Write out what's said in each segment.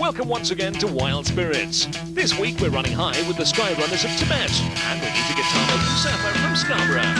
Welcome once again to Wild Spirits. This week we're running high with the Skyrunners of Tibet, and we need a guitar and surfer from Scarborough.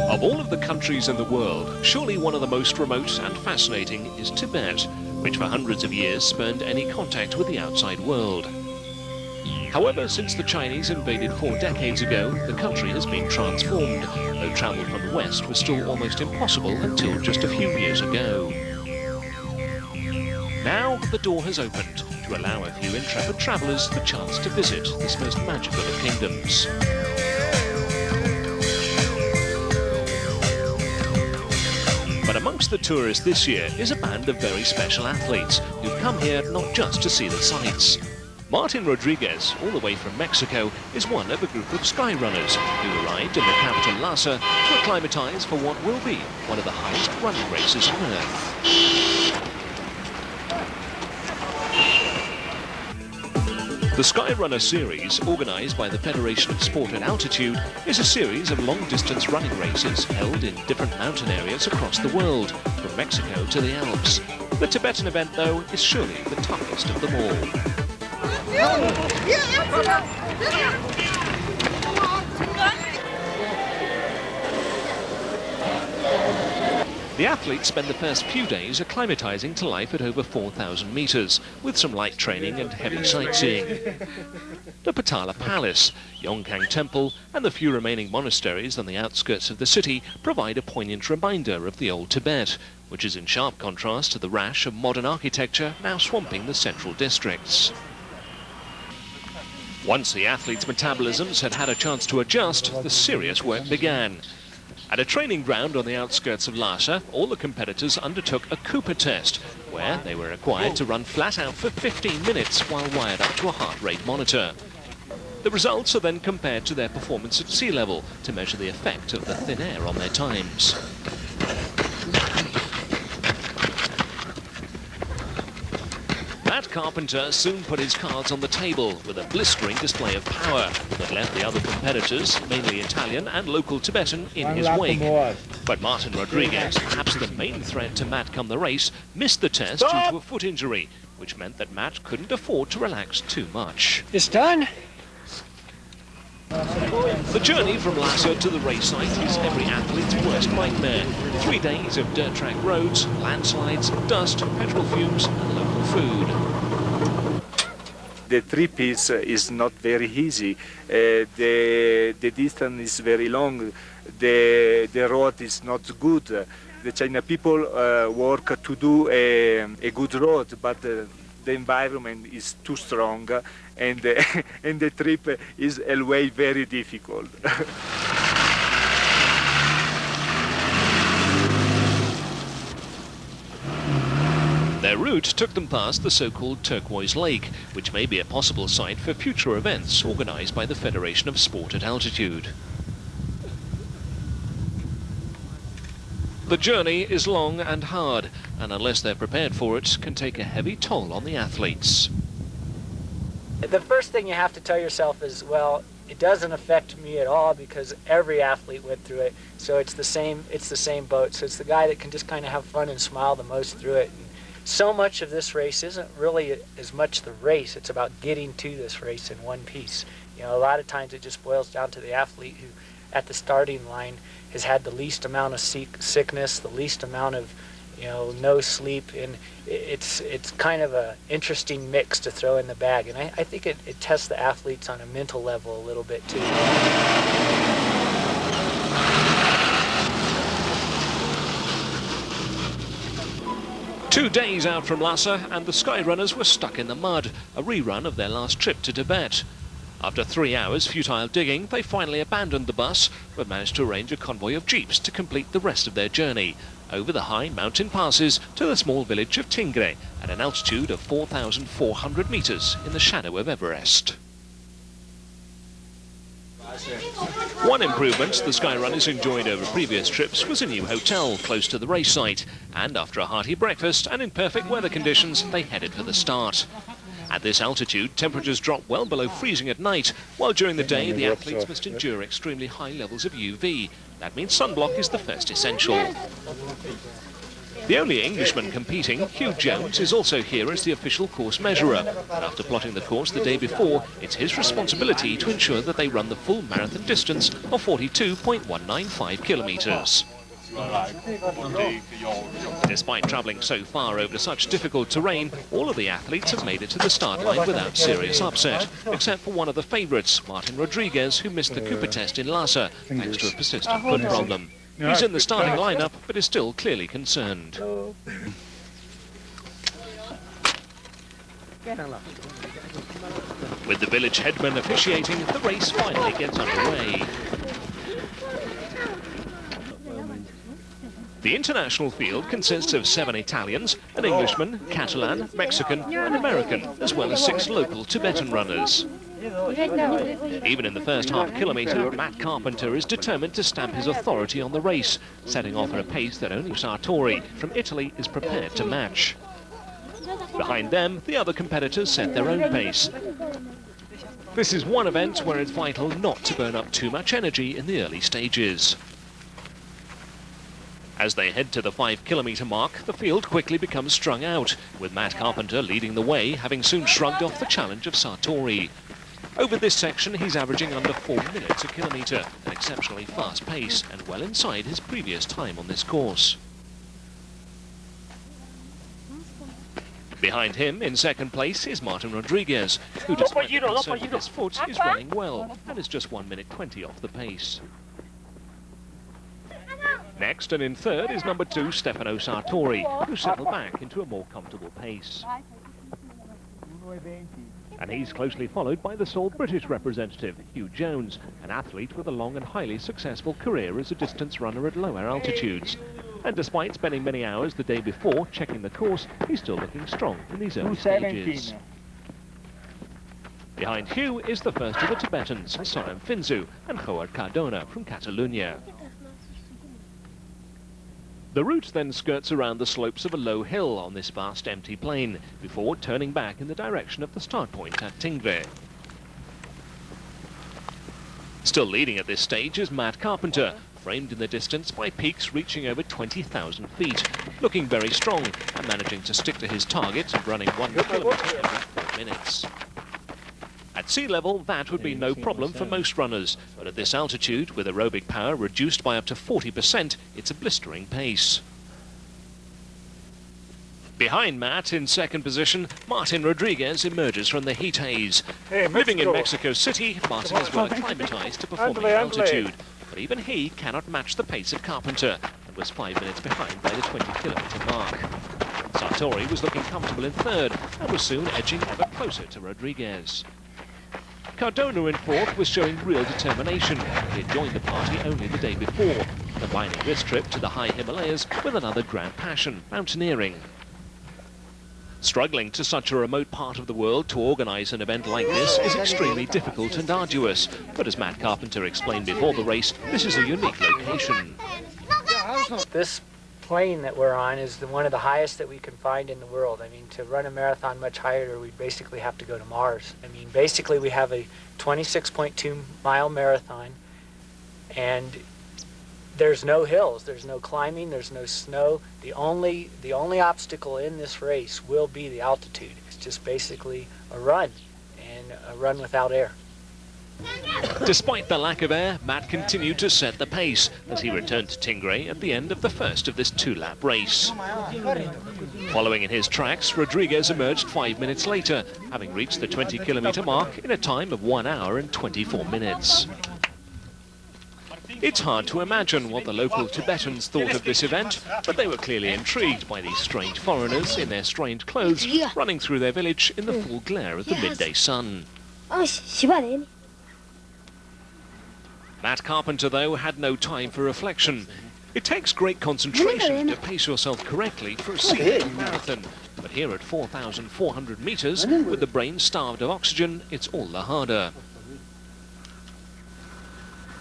Of all of the countries in the world, surely one of the most remote and fascinating is Tibet, which for hundreds of years spurned any contact with the outside world. However, since the Chinese invaded 4 decades ago, the country has been transformed, though travel from the west was still almost impossible until just a few years ago. Now the door has opened to allow a few intrepid travellers the chance to visit this most magical of kingdoms. But amongst the tourists this year is a band of very special athletes who've come here not just to see the sights. Martin Rodriguez, all the way from Mexico, is one of a group of Skyrunners who arrived in the capital Lhasa to acclimatise for what will be one of the highest running races on Earth. The Skyrunner series, organised by the Federation of Sport at Altitude, is a series of long-distance running races held in different mountain areas across the world, from Mexico to the Alps. The Tibetan event, though, is surely the toughest of them all. The athletes spend the first few days acclimatising to life at over 4,000 metres, with some light training and heavy sightseeing. The Patala Palace, Yongkang Temple and the few remaining monasteries on the outskirts of the city provide a poignant reminder of the old Tibet, which is in sharp contrast to the rash of modern architecture now swamping the central districts. Once the athletes' metabolisms had had a chance to adjust, the serious work began. At a training ground on the outskirts of Lhasa, all the competitors undertook a Cooper test, where they were required to run flat out for 15 minutes while wired up to a heart rate monitor. The results are then compared to their performance at sea level to measure the effect of the thin air on their times. Matt Carpenter soon put his cards on the table with a blistering display of power that left the other competitors, mainly Italian and local Tibetan, in his wake. But Martin Rodriguez, perhaps the main threat to Matt come the race, missed the test due to a foot injury, which meant that Matt couldn't afford to relax too much. It's done. The journey from Lhasa to the race site is every athlete's worst nightmare. 3 days of dirt track roads, landslides, dust, petrol fumes and local food. The trip is not very easy. The distance is very long. The road is not good. The China people work to do a good road, but the environment is too strong, and the trip is always very difficult. Their route took them past the so-called Turquoise Lake, which may be a possible site for future events organised by the Federation of Sport at Altitude. The journey is long and hard, and unless they're prepared for it, can take a heavy toll on the athletes. The first thing you have to tell yourself is, well, it doesn't affect me at all because every athlete went through it, so it's the same boat. So it's the guy that can just kind of have fun and smile the most through it. And so much of this race isn't really as much the race, it's about getting to this race in one piece. You know, a lot of times it just boils down to the athlete who, at the starting line, has had the least amount of sickness, the least amount of, no sleep, and it's kind of a interesting mix to throw in the bag, and I think it tests the athletes on a mental level a little bit too. 2 days out from Lhasa and the Skyrunners were stuck in the mud, a rerun of their last trip to Tibet. After 3 hours futile digging, they finally abandoned the bus, but managed to arrange a convoy of jeeps to complete the rest of their journey, over the high mountain passes to the small village of Tingre, at an altitude of 4,400 metres in the shadow of Everest. One improvement the Skyrunners enjoyed over previous trips was a new hotel close to the race site, and after a hearty breakfast and in perfect weather conditions, they headed for the start. At this altitude, temperatures drop well below freezing at night, while during the day the athletes must endure extremely high levels of UV. That means sunblock is the first essential. The only Englishman competing, Hugh Jones, is also here as the official course measurer. And after plotting the course the day before, it's his responsibility to ensure that they run the full marathon distance of 42.195 kilometres. Despite travelling so far over such difficult terrain, all of the athletes have made it to the start line without serious upset, except for one of the favourites, Martin Rodriguez, who missed the Cooper test in Lhasa thanks to a persistent foot problem. He's in the starting lineup, but is still clearly concerned. With the village headman officiating, the race finally gets underway. The international field consists of 7 Italians, an Englishman, Catalan, Mexican and American, as well as 6 local Tibetan runners. Even in the first half kilometre, Matt Carpenter is determined to stamp his authority on the race, setting off at a pace that only Sartori from Italy is prepared to match. Behind them, the other competitors set their own pace. This is one event where it's vital not to burn up too much energy in the early stages. As they head to the 5-kilometre mark, the field quickly becomes strung out, with Matt Carpenter leading the way, having soon shrugged off the challenge of Sartori. Over this section, he's averaging under 4 minutes a kilometre, an exceptionally fast pace, and well inside his previous time on this course. Behind him, in second place, is Martin Rodriguez, who, despite the concern with his foot, is running well, and is just 1 minute 20 off the pace. Next, and in third, is number 2, Stefano Sartori, who settled back into a more comfortable pace. And he's closely followed by the sole British representative, Hugh Jones, an athlete with a long and highly successful career as a distance runner at lower altitudes. And despite spending many hours the day before checking the course, he's still looking strong in these early stages. Behind Hugh is the first of the Tibetans, Sonem Finzu, and Howard Cardona from Catalonia. The route then skirts around the slopes of a low hill on this vast empty plain, before turning back in the direction of the start point at Tingre. Still leading at this stage is Matt Carpenter, framed in the distance by peaks reaching over 20,000 feet, looking very strong and managing to stick to his target of running 1 kilometre every 4 minutes. At sea level, that would be no problem for most runners, but at this altitude, with aerobic power reduced by up to 40%, it's a blistering pace. Behind Matt, in second position, Martin Rodriguez emerges from the heat haze. Living in Mexico City, Martin is well acclimatized to performing at altitude, but even he cannot match the pace of Carpenter, and was 5 minutes behind by the 20-kilometre mark. Sartori was looking comfortable in third, and was soon edging ever closer to Rodriguez. Cardona in fourth was showing real determination. He had joined the party only the day before, combining this trip to the high Himalayas with another grand passion, mountaineering. Struggling to such a remote part of the world to organise an event like this is extremely difficult and arduous, but as Matt Carpenter explained before the race, this is a unique location. This plane that we're on is one of the highest that we can find in the world. I mean, to run a marathon much higher, we basically have to go to Mars. I mean, basically we have a 26.2 mile marathon, and there's no hills, there's no climbing, there's no snow. The only obstacle in this race will be the altitude. It's just basically a run, and a run without air. Despite the lack of air, Matt continued to set the pace as he returned to Tingre at the end of the first of this 2-lap race. Following in his tracks, Rodriguez emerged 5 minutes later, having reached the 20-kilometre mark in a time of 1 hour and 24 minutes. It's hard to imagine what the local Tibetans thought of this event, but they were clearly intrigued by these strange foreigners in their strange clothes running through their village in the full glare of the midday sun. Matt Carpenter, though, had no time for reflection. It takes great concentration to pace yourself correctly for a sea-level marathon, but here at 4,400 metres, with the brain starved of oxygen, it's all the harder.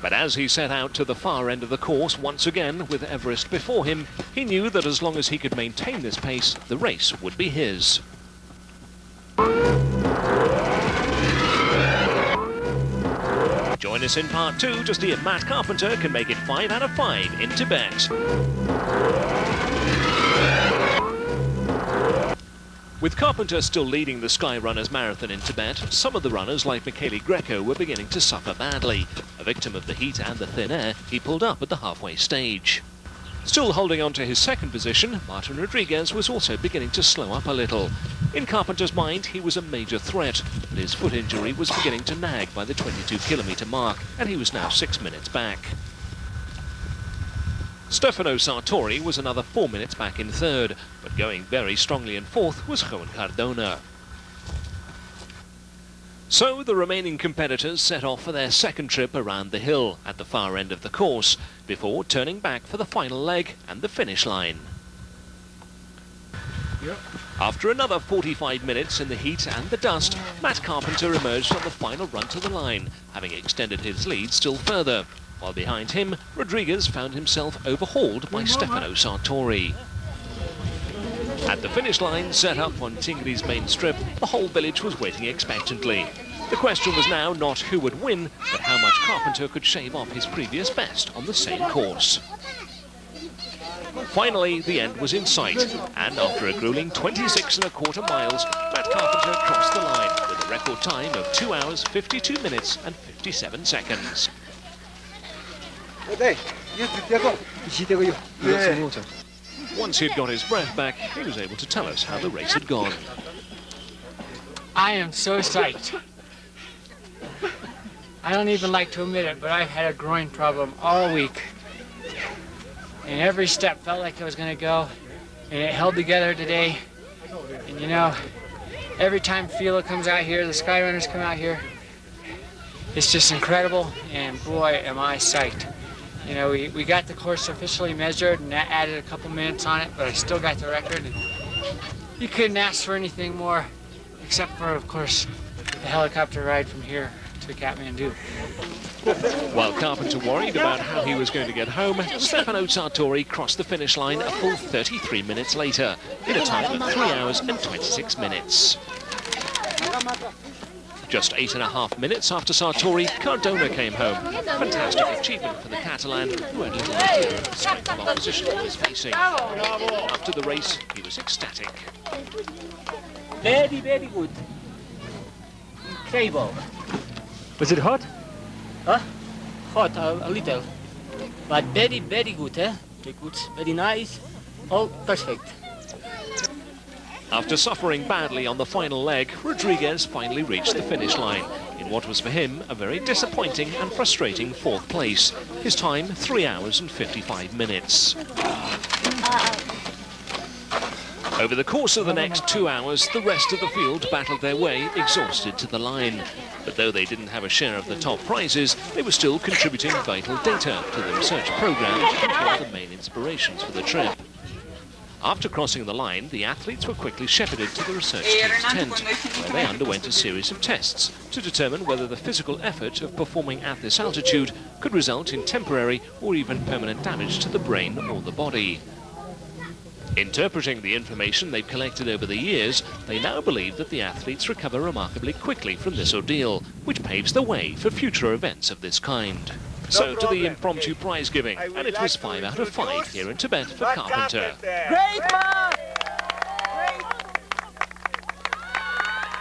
But as he set out to the far end of the course once again, with Everest before him, he knew that as long as he could maintain this pace, the race would be his. us in part 2 to see if Matt Carpenter can make it 5 out of 5 in Tibet. With Carpenter still leading the Skyrunners Marathon in Tibet, some of the runners like Michele Greco were beginning to suffer badly. A victim of the heat and the thin air, he pulled up at the halfway stage. Still holding on to his second position, Martin Rodriguez was also beginning to slow up a little. In Carpenter's mind, he was a major threat, but his foot injury was beginning to nag by the 22-kilometre mark, and he was now 6 minutes back. Stefano Sartori was another 4 minutes back in third, but going very strongly in fourth was Juan Cardona. So the remaining competitors set off for their second trip around the hill at the far end of the course, before turning back for the final leg and the finish line. Yep. After another 45 minutes in the heat and the dust, Matt Carpenter emerged on the final run to the line, having extended his lead still further. While behind him, Rodriguez found himself overhauled by Stefano Sartori. At the finish line, set up on Tingri's main strip, the whole village was waiting expectantly. The question was now not who would win, but how much Carpenter could shave off his previous best on the same course. Finally, the end was in sight, and after a grueling 26.25 miles, Matt Carpenter crossed the line with a record time of 2 hours, 52 minutes and 57 seconds. Once he'd got his breath back, he was able to tell us how the race had gone. I am so psyched. I don't even like to admit it, but I've had a groin problem all week. And every step felt like it was going to go, and it held together today. And you know, every time Fila comes out here, the Skyrunners come out here, it's just incredible, and boy, am I psyched. You know, we got the course officially measured, and that added a couple minutes on it, but I still got the record. And you couldn't ask for anything more, except for, of course, the helicopter ride from here to Kathmandu. While Carpenter worried about how he was going to get home, Stefano Sartori crossed the finish line a full 33 minutes later, in a time of 3 hours and 26 minutes. Just 8.5 minutes after Sartori, Cardona came home. Fantastic achievement for the Catalan, who had little idea of the strength of opposition he was facing. After the race, he was ecstatic. Very, very good. Incredible. Was it hot? Huh? Hot, a little. But very, very good, eh? Very good, very nice. All perfect. After suffering badly on the final leg, Rodriguez finally reached the finish line, in what was for him a very disappointing and frustrating fourth place. His time, 3 hours and 55 minutes. Over the course of the next 2 hours, the rest of the field battled their way, exhausted, to the line. But though they didn't have a share of the top prizes, they were still contributing vital data to the research program and one of the main inspirations for the trip. After crossing the line, the athletes were quickly shepherded to the research team's tent, where they underwent a series of tests to determine whether the physical effort of performing at this altitude could result in temporary or even permanent damage to the brain or the body. Interpreting the information they've collected over the years, they now believe that the athletes recover remarkably quickly from this ordeal, which paves the way for future events of this kind. So to the impromptu prize giving, and it was 5 out of 5 here in Tibet for Carpenter. Great, man!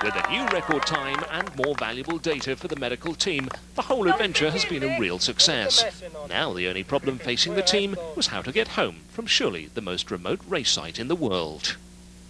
With a new record time and more valuable data for the medical team, the whole adventure has been a real success. Now the only problem facing the team was how to get home from surely the most remote race site in the world.